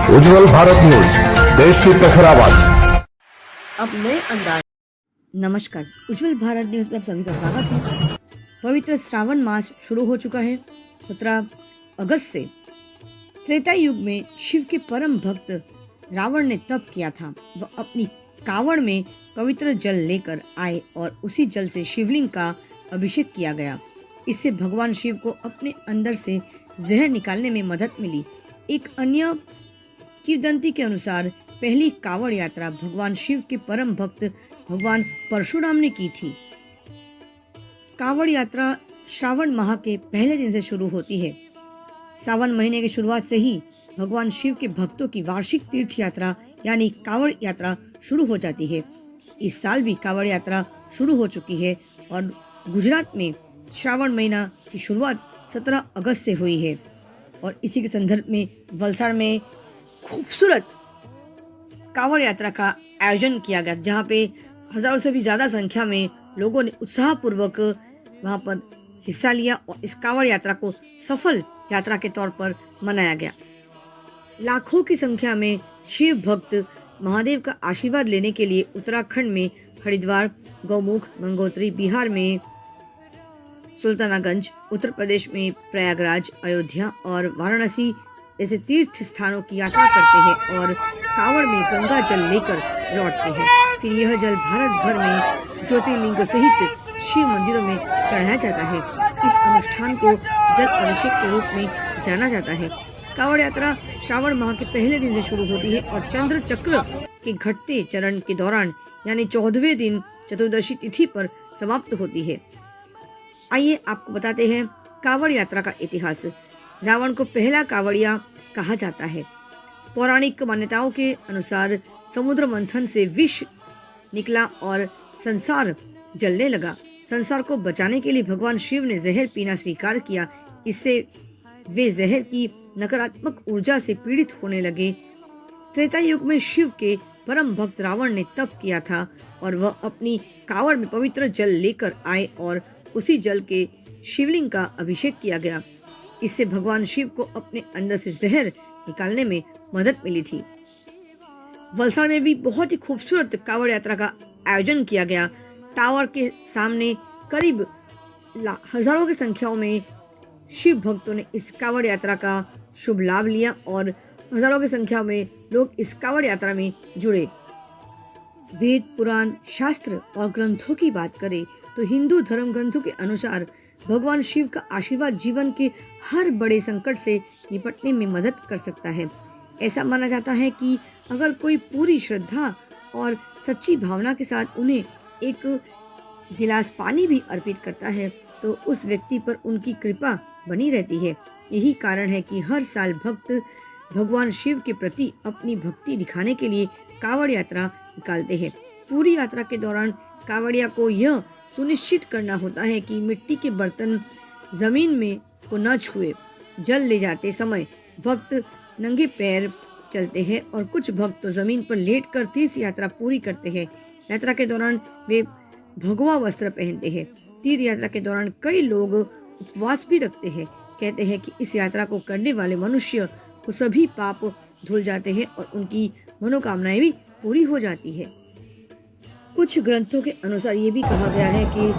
उज्जवल Bharat news, देश की प्रखर आवाज। अब नए अंदाज। नमस्कार, उज्जवल भारत न्यूज में आप सभी का स्वागत है। पवित्र श्रावण मास शुरू हो चुका है। 17 अगस्त से त्रेता युग में शिव के परम भक्त रावण ने तप किया था। वह अपनी कावड़ में पवित्र जल लेकर आए और उसी जल से शिवलिंग का अभिषेक किया गया। इससे भगवान शिव को अपने अंदर से जहर निकालने में मदद मिली। एक अन्य किंवदंती के अनुसार पहली कावड़ यात्रा भगवान शिव के परम भक्त भगवान परशुराम ने की थी। कावड़ यात्रा श्रावण माह के पहले दिन से शुरू होती है। सावन महीने की शुरुआत से ही भगवान शिव के भक्तों की वार्षिक तीर्थ यात्रा यानी कावड़ यात्रा शुरू हो जाती है। इस साल भी कावड़ यात्रा शुरू हो चुकी है और गुजरात में श्रावण महीना की शुरुआत 17 अगस्त से हुई है। और इसी के संदर्भ में वलसाड़ में खूबसूरत कावड़ यात्रा का आयोजन किया गया, जहाँ पे हजारों से भी ज्यादा संख्या में लोगों ने उत्साहपूर्वक वहां पर हिस्सा लिया और इस कावड़ यात्रा को सफल यात्रा के तौर पर मनाया गया। लाखों की संख्या में शिव भक्त महादेव का आशीर्वाद लेने के लिए उत्तराखंड में हरिद्वार, गौमुख, गंगोत्री, बिहार में सुल्तानागंज, उत्तर प्रदेश में प्रयागराज, अयोध्या और वाराणसी जैसे तीर्थ स्थानों की यात्रा करते हैं और कावड़ में गंगा जल लेकर लौटते हैं। फिर यह जल भारत भर में ज्योतिर्लिंग सहित शिव मंदिरों में चढ़ाया जाता है। इस अनुष्ठान को जल अभिषेक के रूप में जाना जाता है। कावड़ यात्रा श्रावण माह के पहले दिन से शुरू होती है और चंद्र चक्र के घटते चरण के दौरान यानी 14वें दिन चतुर्दशी तिथि पर समाप्त होती है। आइए आपको बताते हैं कावड़ यात्रा का इतिहास। रावण को पहला कावड़िया कहा जाता है। पौराणिक मान्यताओं के अनुसार समुद्र मंथन से विष निकला और संसार जलने लगा। संसार को बचाने के लिए भगवान शिव ने जहर पीना स्वीकार किया। इससे वे जहर की नकारात्मक ऊर्जा से पीड़ित होने लगे। त्रेता युग में शिव के परम भक्त रावण ने तप किया था और वह अपनी कावड़ में पवित्र जल लेकर आए और उसी जल के शिवलिंग का अभिषेक किया गया। इससे भगवान शिव को अपने अंदर से जहर निकालने में मदद मिली थी। वलसाड़ में भी बहुत ही खूबसूरत कावड़ यात्रा का आयोजन किया गया। टावर के सामने करीब हजारों की संख्या में शिव भक्तों ने इस कावड़ यात्रा का शुभ लाभ लिया और हजारों की संख्या में लोग इस कावड़ यात्रा में जुड़े। वेद, पुराण, शास्त्र और ग्रंथों की बात करें तो हिंदू धर्म ग्रंथों के अनुसार भगवान शिव का आशीर्वाद जीवन के हर बड़े संकट से निपटने में मदद कर सकता है। ऐसा माना जाता है कि अगर कोई पूरी श्रद्धा और सच्ची भावना के साथ उन्हें एक गिलास पानी भी अर्पित करता है तो उस व्यक्ति पर उनकी कृपा बनी रहती है। यही कारण है कि हर साल भक्त भगवान शिव के प्रति अपनी भक्ति दिखाने के लिए कावड़ यात्रा निकालते हैं। पूरी यात्रा के दौरान कावड़िया को यह सुनिश्चित करना होता है कि मिट्टी के बर्तन जमीन में को न छुए। जल ले जाते समय भक्त नंगे पैर चलते हैं और कुछ भक्त तो जमीन पर लेटकर तीर्थ यात्रा पूरी करते हैं। यात्रा के दौरान वे भगवा वस्त्र पहनते हैं। तीर्थ यात्रा के दौरान कई लोग उपवास भी रखते हैं। कहते हैं कि इस यात्रा को करने वाले मनुष्य को सभी पाप धुल जाते हैं और उनकी मनोकामनाएं भी पूरी हो जाती है। कुछ ग्रंथों के अनुसार ये भी कहा गया है कि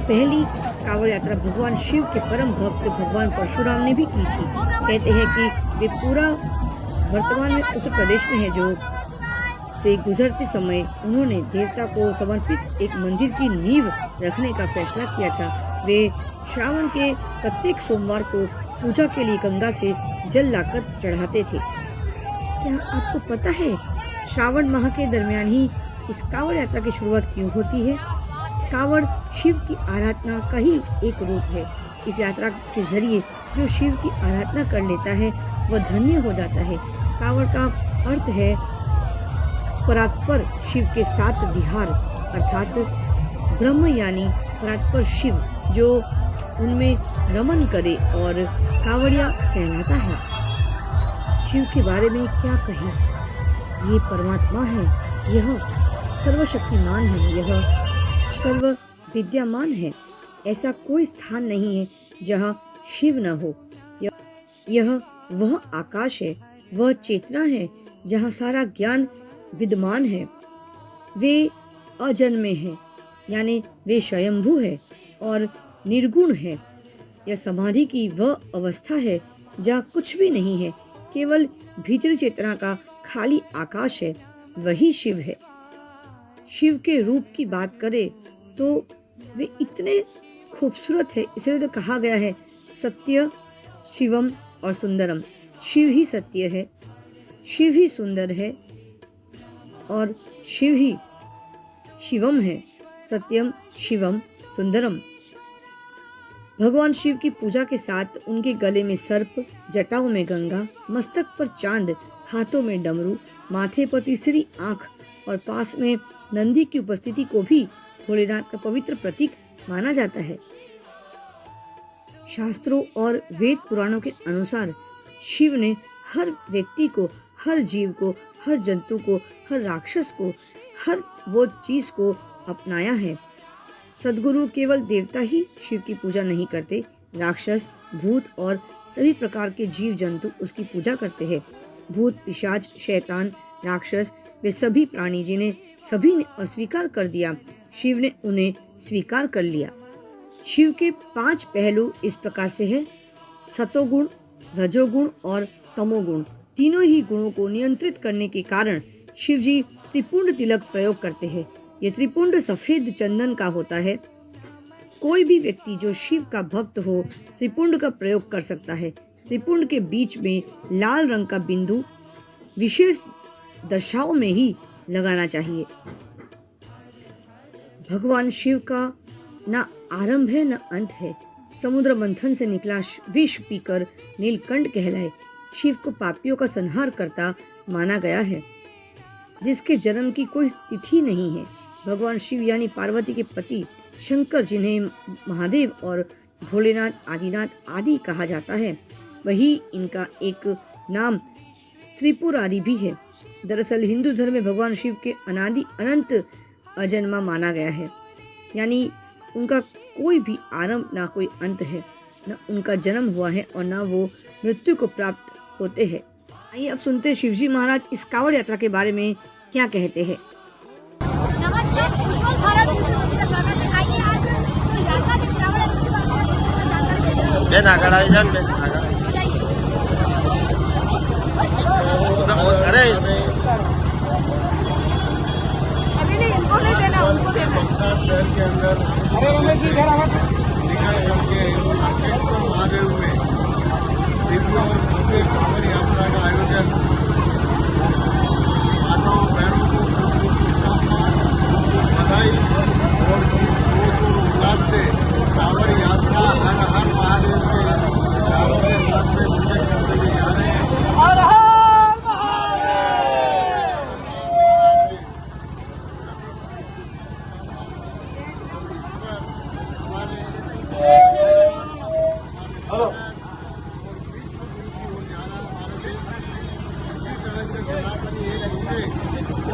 पहली कावड़ यात्रा भगवान शिव के परम भक्त भगवान परशुराम ने भी की थी। कहते हैं कि वे पूरा वर्तमान में उत्तर प्रदेश में है जो से गुजरते समय उन्होंने देवता को समर्पित एक मंदिर की नींव रखने का फैसला किया था। वे श्रावण के प्रत्येक सोमवार को पूजा के लिए गंगा से जल लाकर चढ़ाते थे। क्या आपको पता है श्रावण माह के दरमियान ही इस कावड़ यात्रा की शुरुआत क्यों होती है? कावड़ शिव की आराधना का ही एक रूप है। इस यात्रा के जरिए जो शिव की आराधना कर लेता है वह धन्य हो जाता है। कावड़ का अर्थ है परात्पर शिव के 7 विहार अर्थात ब्रह्म यानी परात्पर शिव जो उनमें रमन करे और कावड़िया कहलाता है। शिव के बारे में क्या कहें? ये परमात्मा है, यह सर्वशक्तिमान है, यह सर्व विद्यमान है। ऐसा कोई स्थान नहीं है जहाँ शिव न हो। यह वह आकाश है वह चेतना है जहाँ सारा ज्ञान विद्यमान है। वे अजन्मे हैं, यानी वे स्वयंभू है और निर्गुण है। यह समाधि की वह अवस्था है जहाँ कुछ भी नहीं है, केवल भीतरी चेतना का खाली आकाश है, वही शिव है। शिव के रूप की बात करें तो वे इतने खूबसूरत है, इसलिए तो कहा गया है सत्य शिवम और सुंदरम। शिव ही सत्य है, शिव ही सुंदर है और शिव ही शिवम है। सत्यम शिवम सुंदरम। भगवान शिव की पूजा के साथ उनके गले में सर्प, जटाओं में गंगा, मस्तक पर चांद, हाथों में डमरू, माथे पर तीसरी आंख और पास में नंदी की उपस्थिति को भी भोलेनाथ का पवित्र प्रतीक माना जाता है। शास्त्रों और वेद पुराणों के अनुसार शिव ने हर व्यक्ति को, हर जीव को, हर जंतु को, हर राक्षस को, हर वो चीज को अपनाया है। सद्गुरु केवल देवता ही शिव की पूजा नहीं करते, राक्षस, भूत और सभी प्रकार के जीव जंतु उसकी पूजा करते हैं। भूत, पिशाच, शैतान, राक्षस, वे सभी प्राणी जिन्हें सभी ने अस्वीकार कर दिया, शिव ने उन्हें स्वीकार कर लिया। शिव के 5 पहलू इस प्रकार से है। सतोगुण, रजोगुण और तमोगुण, तीनों ही गुणों को नियंत्रित करने के कारण शिव जी त्रिपुंड तिलक प्रयोग करते हैं। ये त्रिपुंड सफेद चंदन का होता है। कोई भी व्यक्ति जो शिव का भक्त हो त्रिपुंड का प्रयोग कर सकता है। त्रिपुंड के बीच में लाल रंग का बिंदु विशेष दशाओं में ही लगाना चाहिए। भगवान शिव का न आरंभ है न अंत है। समुद्र मंथन से निकला विष पीकर नीलकंठ कहलाए। शिव को पापियों का संहार करता माना गया है, जिसके जन्म की कोई तिथि नहीं है। भगवान शिव यानी पार्वती के पति शंकर, जिन्हें महादेव और भोलेनाथ, आदिनाथ आदि कहा जाता है, वही इनका एक नाम त्रिपुरारी भी है। दरअसल हिंदू धर्म में भगवान शिव के अनादि अनंत अजन्मा माना गया है, यानी उनका कोई भी आरंभ ना कोई अंत है, न उनका जन्म हुआ है और न वो मृत्यु को प्राप्त होते हैं। आइए अब सुनते हैं शिवजी महाराज इस कांवड़ यात्रा के बारे में क्या कहते हैं। नमस्कार, उज्ज्वल भारत यूट्यूब का स्वागत है। आइए आज जो यात्रा के कांवड़ यात्रा के बारे में जानकारी देते हैं। बेन आगड़ा जान बेन अरे अभी नहीं, इनको नहीं देना, उनको देना। शहर के अंदर अरे रमेश जी इधर आवा महादेव में दिव्य और भव्य कांवड़ यात्रा का आयोजन माताओं बहनों को बधाई और उल्लास से कांवड़ यात्रा हर हर महादेव के कांवड़ यात्रा में पूजा करते हुए जा रहे हैं। और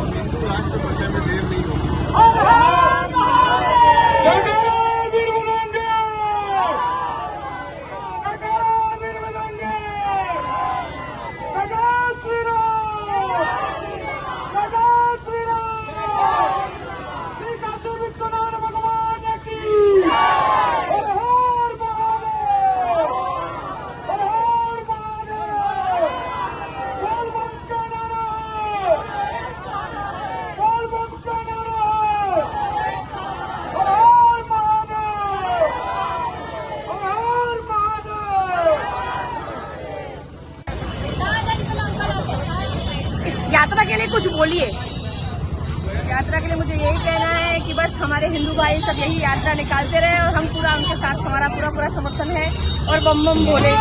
हिंदू राष्ट्र बनने में देर नहीं होगी। यात्रा के लिए कुछ बोलिए। यात्रा के लिए मुझे यही कहना है कि बस हमारे हिंदू भाई सब यही यात्रा निकालते रहे और हम पूरा उनके साथ, हमारा पूरा समर्थन है और बम बम बोले।